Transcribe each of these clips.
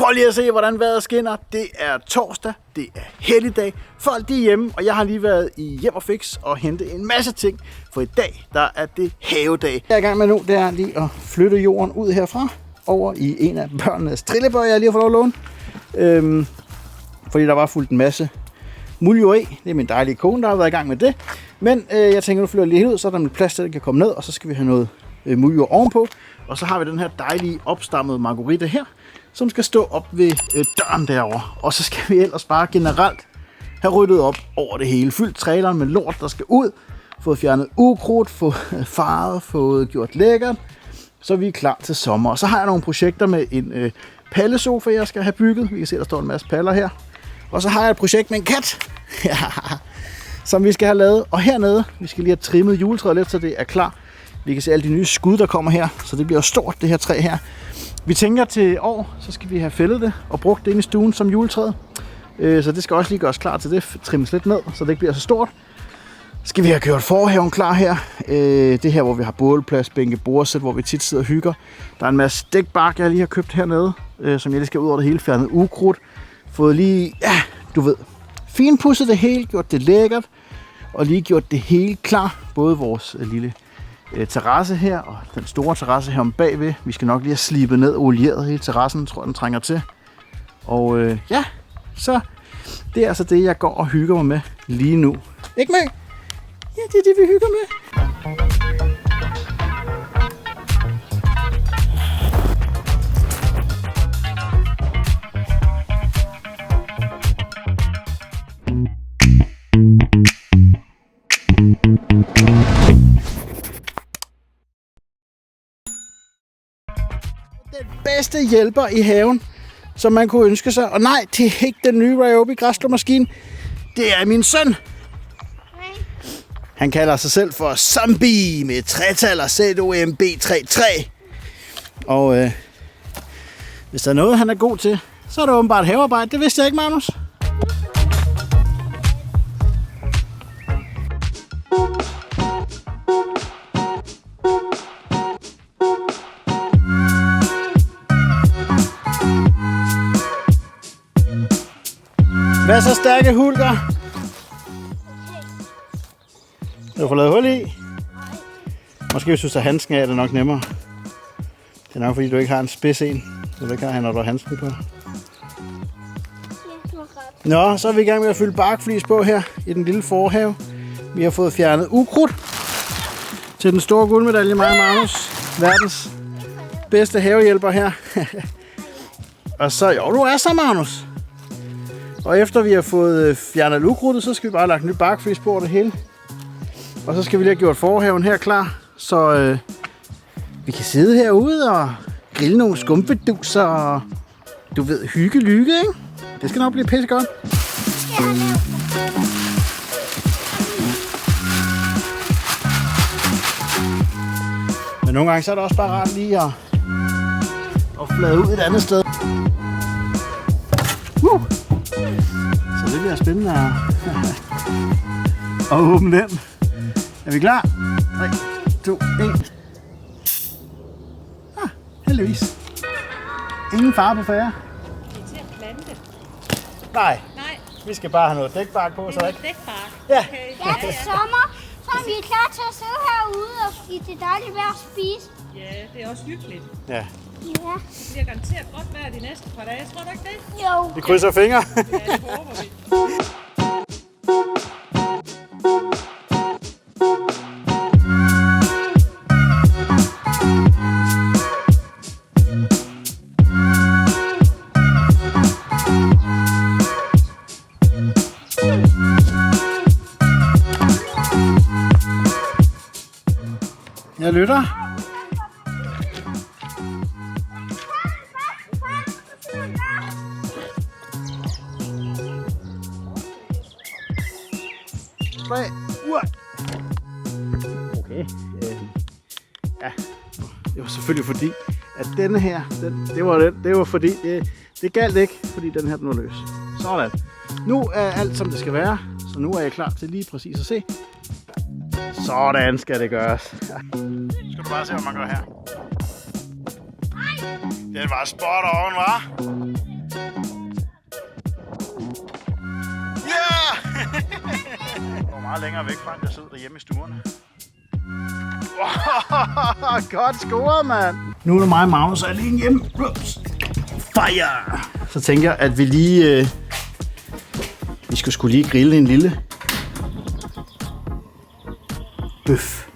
Prøv lige at se, hvordan vejret skinner. Det er torsdag, det er helligdag. Folk de er hjemme, og jeg har lige været i Hjem og Fix og hentet en masse ting. For i dag, der er det havedag. Det jeg er i gang med nu, det er lige at flytte jorden ud herfra. Over i en af børnenes trillebør, jeg lige har fået lov at låne. Fordi der var fuldt en masse muljord i. Det er min dejlige kone, der har været i gang med det. Men jeg tænker, nu flytter jeg lige ud, så er der lidt plads til, at det kan komme ned. Og så skal vi have noget muljord ovenpå. Og så har vi den her dejlige opstammede margarita her, som skal stå op ved døren derovre. Og så skal vi ellers bare generelt have ryddet op over det hele. Fyldt traileren med lort, der skal ud. Fået fjernet ukrudt, fået farvet, fået gjort lækkert. Så vi er klar til sommer. Og så har jeg nogle projekter med en pallesofa, jeg skal have bygget. Vi kan se, der står en masse paller her. Og så har jeg et projekt med en kat, som vi skal have lavet. Og hernede, vi skal lige have trimmet juletræet lidt, så det er klar. Vi kan se alle de nye skud, der kommer her. Så det bliver stort, det her træ her. Vi tænker til år, så skal vi have fældet det og brugt det ind i stuen som juletræet. Så det skal også lige gøres klar til det. Trimmes lidt ned, så det ikke bliver så stort. Skal vi have gjort forhaven klar her. Det her, hvor vi har bålplads, bænke, bordsæt, hvor vi tit sidder og hygger. Der er en masse stikbark, jeg lige har købt hernede, som jeg lige skal ud over det hele. Fjernet ukrudt. Fået lige, ja, du ved, finpudset det hele, gjort det lækkert. Og lige gjort det hele klar. Både vores lille terrasse her, og den store terrasse her om bagved. Vi skal nok lige have slibet ned og olieret hele terrassen, tror jeg, den trænger til. Og ja, så det er altså det, jeg går og hygger mig med lige nu. Ikke med? Ja, det er det, vi hygger med. Den bedste hjælper i haven, som man kunne ønske sig. Og nej, det er ikke den nye Ryobi græsslåmaskine. Det er min søn. Han kalder sig selv for Zombie med tretaller ZOMB33. Og hvis der er noget, han er god til, så er det åbenbart havearbejde. Det vidste jeg ikke, Magnus. Hvad så, stærke Hulker? Du får lavet hul i? Måske hvis du tager handsken af, er det nok nemmere. Det er nok fordi, du ikke har en spids en. Så det kan han, når du har handsken på. Nå, så er vi i gang med at fylde barkflis på her i den lille forhave. Vi har fået fjernet ukrudt til den store guldmedalje, mig og Magnus. Verdens bedste havehjælper her. Og så, jo, du er så, Magnus. Og efter vi har fået fjernet ukrudtet, så skal vi bare lagt nyt barkflis på det hele. Og så skal vi lige have gjort forhaven her klar, så vi kan sidde herude og grille nogle skumpeduser og du ved, hygge-lykke, ikke? Det skal nok blive pissegodt. Men nogle gange så er det også bare rart lige at flade ud et andet sted. Så det bliver spændende at åbne den. Er vi klar? 3, 2, 1. Heldigvis. Ingen fare på færre. Vi er til at plante. Nej. Vi skal bare have noget dækbark på, så ikke? Dækbark? Ja. Okay. Ja, det er sommer, så er vi klar til at sidde herude og i det dejlige vejr og spise. Ja, det er også hyggeligt. Ja. Ja. Det bliver garanteret godt vejr de næste par dage. Tror du ikke det? Jo. Vi krydser fingre. Ja, det håber vi. Jeg lytter. Okay. Ja, det var selvfølgelig fordi, at denne her, det var fordi, det galt ikke, fordi den her den var løs. Sådan. Nu er alt som det skal være, så nu er jeg klar til lige præcis at se. Sådan skal det gøres. Skal du bare se, hvad man gør her. Den var spot on, hva'? meget længere væk fra, end jeg sidder derhjemme i stuerne. Godt scoret, mand! Nu er der mig og Magnus alene hjemme. Fire! Så tænker jeg, at vi lige... vi skulle lige grille en lille bøf.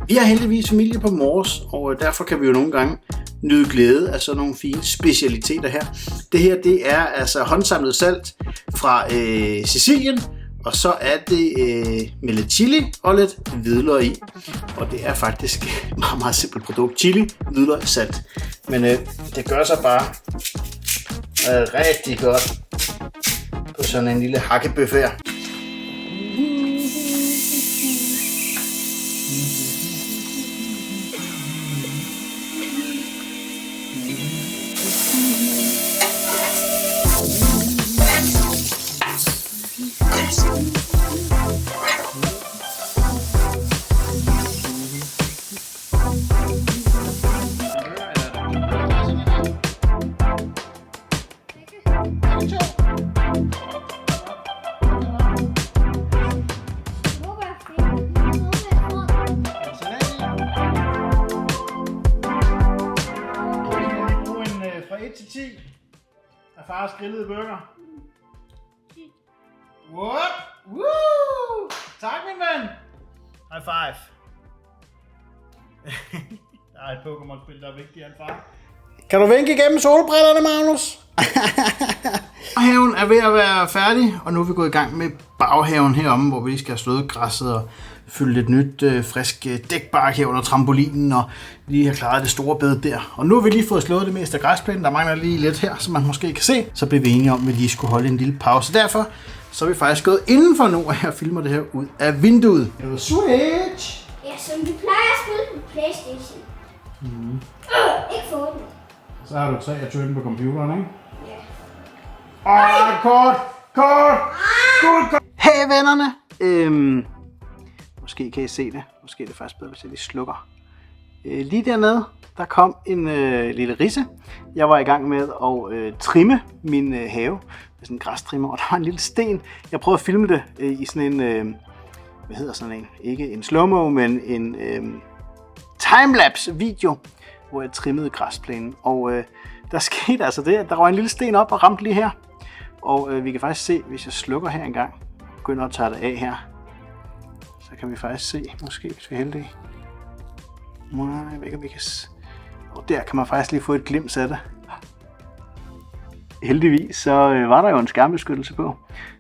Vi har heldigvis familie på Mors, og derfor kan vi jo nogle gange nyde glæde af sådan nogle fine specialiteter her. Det her, det er altså håndsamlet salt fra Sicilien, og så er det med lidt chili og lidt hvidløg i. Og det er faktisk et meget, meget simpelt produkt. Chili, hvidløg, salt. Men det gør sig bare rigtig godt på sådan en lille hakkebøf her. Fars grillede burger. What? Woo! Tak, min ven! High five. Der er et Pokémon-spil, der er vigtigere end far. Kan du vinke igennem solbrillerne, Magnus? Haven er ved at være færdig, og nu er vi gået i gang med baghaven heromme, hvor vi lige skal have slået græsset og fylde lidt nyt, frisk dækbark her under trampolinen, og lige have klaret det store bed der. Og nu har vi lige fået slået det meste af græsplænen, der mangler lige lidt her, som man måske kan se. Så blev vi enige om, at vi lige skulle holde en lille pause. Derfor så er vi faktisk gået indenfor nu, og her filmer det her ud af vinduet. Switch! Ja, som du plejer at spille på PlayStation. Ikke få den. Så har du 23 på computeren, ikke? Ja. Kort! Hey vennerne! Måske kan I se det. Måske er det faktisk bedre, hvis jeg lige slukker. Lige dernede, der kom en lille risse. Jeg var i gang med at trimme min have med sådan en græstrimmer, og der var en lille sten. Jeg prøvede at filme det i sådan en, hvad hedder sådan en? Ikke en slow-mo, men en timelapse video, hvor jeg trimmede græsplænen. Og der skete altså det, at der var en lille sten op og ramte lige her. Og vi kan faktisk se, hvis jeg slukker her en gang, og begynder at tage det af her, så kan vi faktisk se, måske hvis vi er heldige. Nej, jeg ved ikke, om vi kan... Og der kan man faktisk lige få et glimt af det. Heldigvis så var der jo en skærmbeskyttelse på.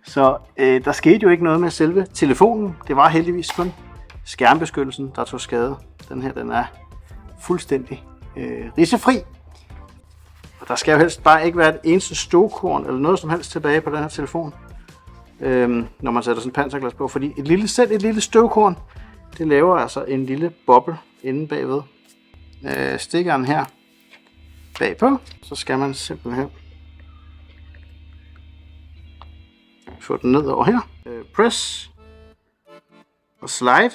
Så der skete jo ikke noget med selve telefonen. Det var heldigvis kun skærmbeskyttelsen, der tog skade. Den her, den er fuldstændig risefri. Og der skal jo helst bare ikke være et eneste stålkorn eller noget som helst tilbage på den her telefon, når man sætter sådan en panserglas på. Fordi et lille støvkorn, det laver altså en lille boble inde bagved. Stikkeren her bagpå, så skal man simpelthen få den ned over her. Press og slide.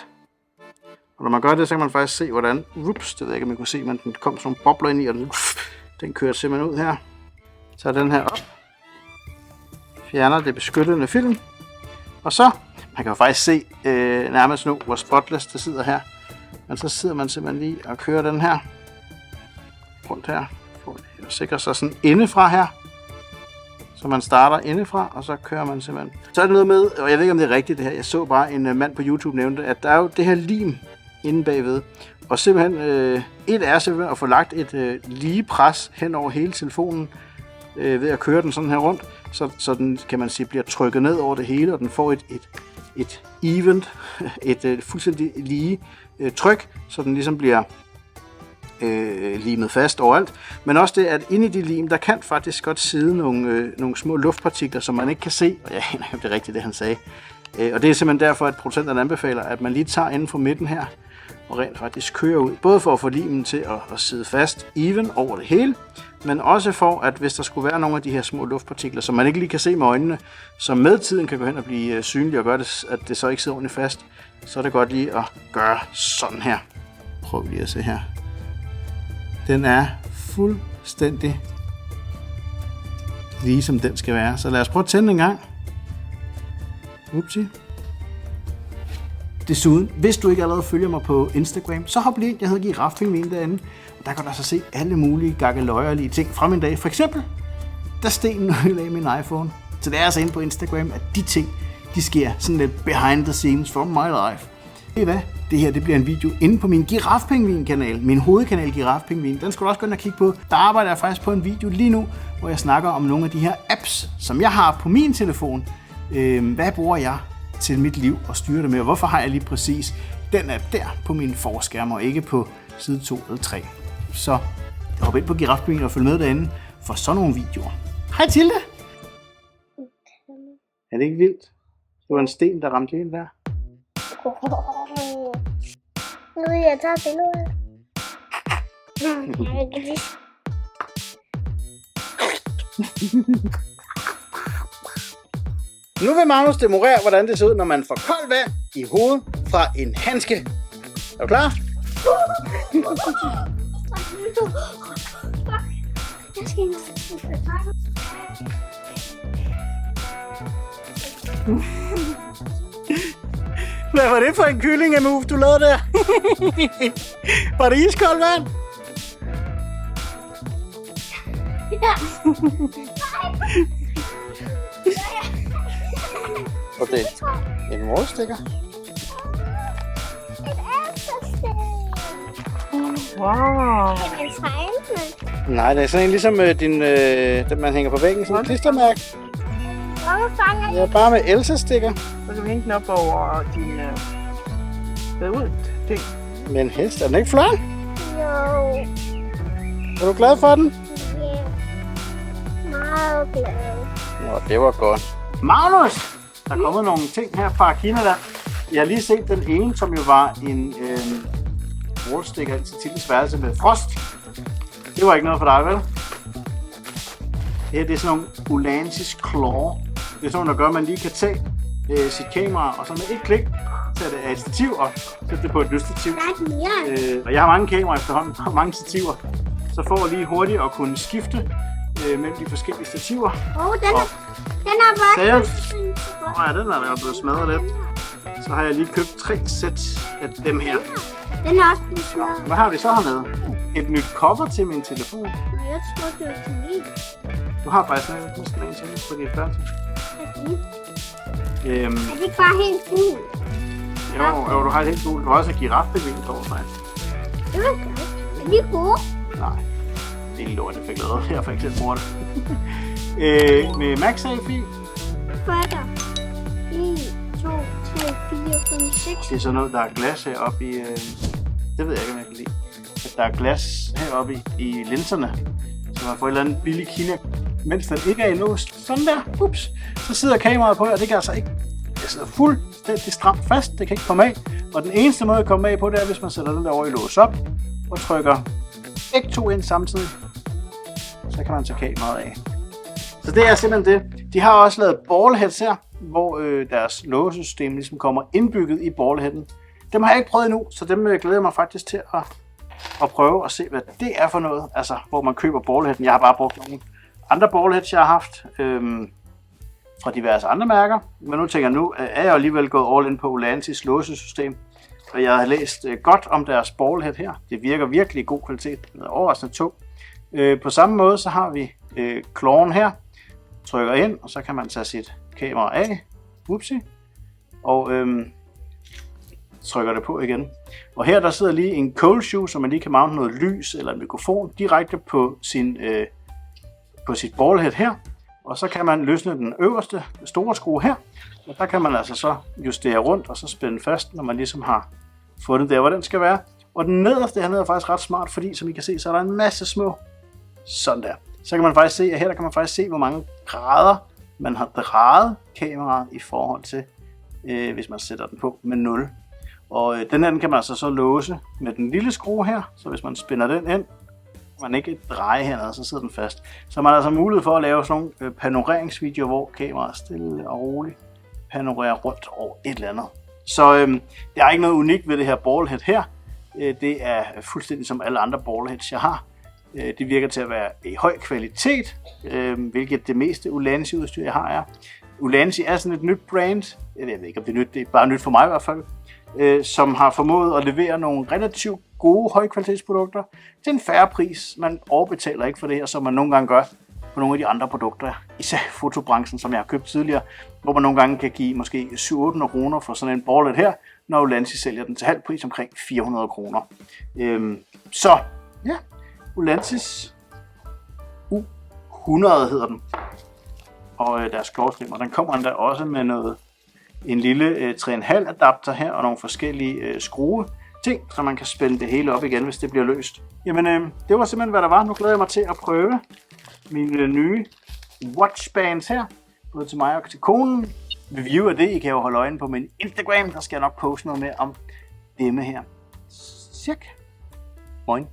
Og når man gør det, så kan man faktisk se, hvordan, det ved jeg ikke, om I kunne se, men den kom sådan nogle bobler ind i, og den kører simpelthen ud her. Tager den her op. Fjerner det beskyttende film. Og så, man kan jo faktisk se nærmest nu, hvor spotless det sidder her. Men så sidder man simpelthen lige og kører den her rundt her. Og sikrer sig sådan indefra her. Så man starter indefra, og så kører man simpelthen. Så er det noget med, og jeg ved ikke om det er rigtigt det her, jeg så bare en mand på YouTube nævnte, at der er jo det her lim inde bagved. Og simpelthen, et er simpelthen at få lagt et lige pres hen over hele telefonen, ved at køre den sådan her rundt, så den, kan man sige, bliver trykket ned over det hele, og den får et event, et fuldstændig lige tryk, så den ligesom bliver limet fast overalt. Men også det, at inde i de lim, der kan faktisk godt sidde nogle små luftpartikler, som man ikke kan se, og jeg aner ikke, om det er rigtigt, det han sagde. Og det er simpelthen derfor, at producenterne anbefaler, at man lige tager inden for midten her, og rent faktisk kører ud. Både for at få limen til at sidde fast even over det hele, men også for, at hvis der skulle være nogle af de her små luftpartikler, som man ikke lige kan se med øjnene, som med tiden kan gå hen og blive synlige og gøre det, at det så ikke sidder ordentligt fast, så er det godt lige at gøre sådan her. Prøv lige at se her. Den er fuldstændig lige som den skal være. Så lad os prøve at tænde en gang. Upsi. Desuden, hvis du ikke allerede følger mig på Instagram, så hop lige ind. Jeg hedder Giraffepingvin derinde. Og der kan du altså se alle mulige gakkeløjerlige ting fra min dag. For eksempel, der stenen af min iPhone. Så det er altså inde på Instagram, at de ting, de sker sådan lidt behind the scenes from my life. Ved I hvad? Det her det bliver en video inde på min Giraffepingvin-kanal. Min hovedkanal Giraffepingvin. Den skal du også gå ind og kigge på. Der arbejder jeg faktisk på en video lige nu, hvor jeg snakker om nogle af de her apps, som jeg har på min telefon. Hvad bruger jeg til mit liv og styre det med, og hvorfor har jeg lige præcis den app der på min forskærm, og ikke på side 2 eller 3. Så hop ind på Giraffepingvin og følg med derinde for sådan nogle videoer. Hej Tilde! Er det ikke vildt? Det var en sten, der ramte ind der. Nu vil jeg tage billedet. Nu vil Magnus demonstrere, hvordan det ser ud, når man får koldt vand i hovedet fra en handske. Er du klar? Hvad var det for en kyllingemove, du lavede der? Var det iskoldt vand? Ja. Og det er en målestikker. Wow. Nej, det er sådan en ligesom den man hænger på væggen, sådan en klistermærke. Ja, bare med Elsa-stikker. Så kan vi hænge den op over dine ting. Men helst, er den ikke flot? Jo. Er du glad for den? Ja. Meget glad. Nå, det var godt. Magnus! Der er kommet nogle ting her fra Kina der. Jeg har lige set den ene, som jo var en wallsticker ind til Tildes værelse med frost. Det var ikke noget for dig, vel? Det her det er sådan nogle Ulansis Claw. Det er sådan noget, der gør, at man lige kan tage sit kamera, og så med et klik, så er det af et stativ, og sætte det på et lysstativ. Og jeg har mange kameraer efterhånden, og mange stativer. Så får jeg lige hurtigt at kunne skifte mellem de forskellige stativer. Den er bare... Ja, den er blevet smadret lidt. Så har jeg lige købt 3 sæt af dem her. Den er også blevet smadret. Hvad har vi så hernede? Et nyt cover til min telefon. Jeg tror, det var til min. Du har faktisk sådan en til min på dit færdsel. Er det ikke bare helt gul? Jo, du har et helt gul. Du har også et Giraffepingvin på faktisk. Det var godt. Er de gode? Nej, det er lort, jeg fik lavet. Jeg får ikke selv brugt det. Med MagSafe-fil. Hvad er der? 1, 2, 3, 4, 5, 6. Det er sådan noget, der er glas heroppe i... det ved jeg ikke, om jeg kan lide. At der er glas heroppe i linserne. Så man får et eller andet billig Kina, mens den ikke er indlåst. Sådan der. Ups. Så sidder kameraet på, og det kan altså ikke... Det sidder fuldstændig stramt fast. Det kan ikke komme af. Og den eneste måde at komme af på, det er, hvis man sætter den der over i lås op og trykker begge to ind samtidig. Så kan man tage kameraet af. Så det er simpelthen det. De har også lavet ballheads her, hvor deres låsesystem ligesom kommer indbygget i ballheaden. Dem har jeg ikke prøvet endnu, så dem glæder jeg mig faktisk til at prøve at se, hvad det er for noget. Altså, hvor man køber ballheaden. Jeg har bare brugt nogle andre ballheads, jeg har haft fra diverse andre mærker. Men nu tænker jeg, nu er jeg alligevel gået all in på Ulansis låsesystem. Og jeg har læst godt om deres ballhead her. Det virker virkelig i god kvalitet. Det er overraskende tung. På samme måde så har vi clawen her. Trykker ind, og så kan man tage sit kamera af. Upsi. Og trykker det på igen. Og her der sidder lige en cold shoe, så man lige kan mounte noget lys eller en mikrofon direkte på sit ballhead her. Og så kan man løsne den øverste store skrue her. Og der kan man altså så justere rundt og så spænde fast, når man ligesom har fundet der, hvor den skal være. Og den nederste hernede er faktisk ret smart, fordi som I kan se, så er der en masse små sådan der. Så kan man faktisk se, at her der kan man faktisk se, hvor mange grader man har drejet kameraet i forhold til, hvis man sætter den på med 0. Og den her den kan man altså så låse med den lille skrue her, så hvis man spænder den ind, man ikke drejer hernede, så sidder den fast. Så man har altså mulighed for at lave sådan nogle panoreringsvideoer, hvor kameraet stille og roligt panorerer rundt over et eller andet. Så der er ikke noget unikt ved det her ballhead her. Det er fuldstændig som alle andre ballheads, jeg har. Det virker til at være i høj kvalitet, hvilket det meste Ulanzi udstyr jeg har er. Ulanzi er sådan et nyt brand, jeg ved ikke om det er nyt, det er bare nyt for mig i hvert fald, som har formået at levere nogle relativt gode højkvalitetsprodukter til en færre pris. Man overbetaler ikke for det her, som man nogle gange gør på nogle af de andre produkter, især fotobranchen, som jeg har købt tidligere, hvor man nogle gange kan give måske 700-800 kroner for sådan en ballet her, når Ulanzi sælger den til halv pris omkring 400 kroner. Så ja, Ulanzis U100 hedder den, og deres skårstrimmer, den kommer endda også med en lille 3,5 adapter her, og nogle forskellige skrue ting, så man kan spænde det hele op igen, hvis det bliver løst. Jamen, det var simpelthen, hvad der var. Nu glæder jeg mig til at prøve mine nye watchbands her, både til mig og til konen. Review af det, I kan jo holde øjne på min Instagram, der skal jeg nok poste noget mere om demme her. Tjek. Moin.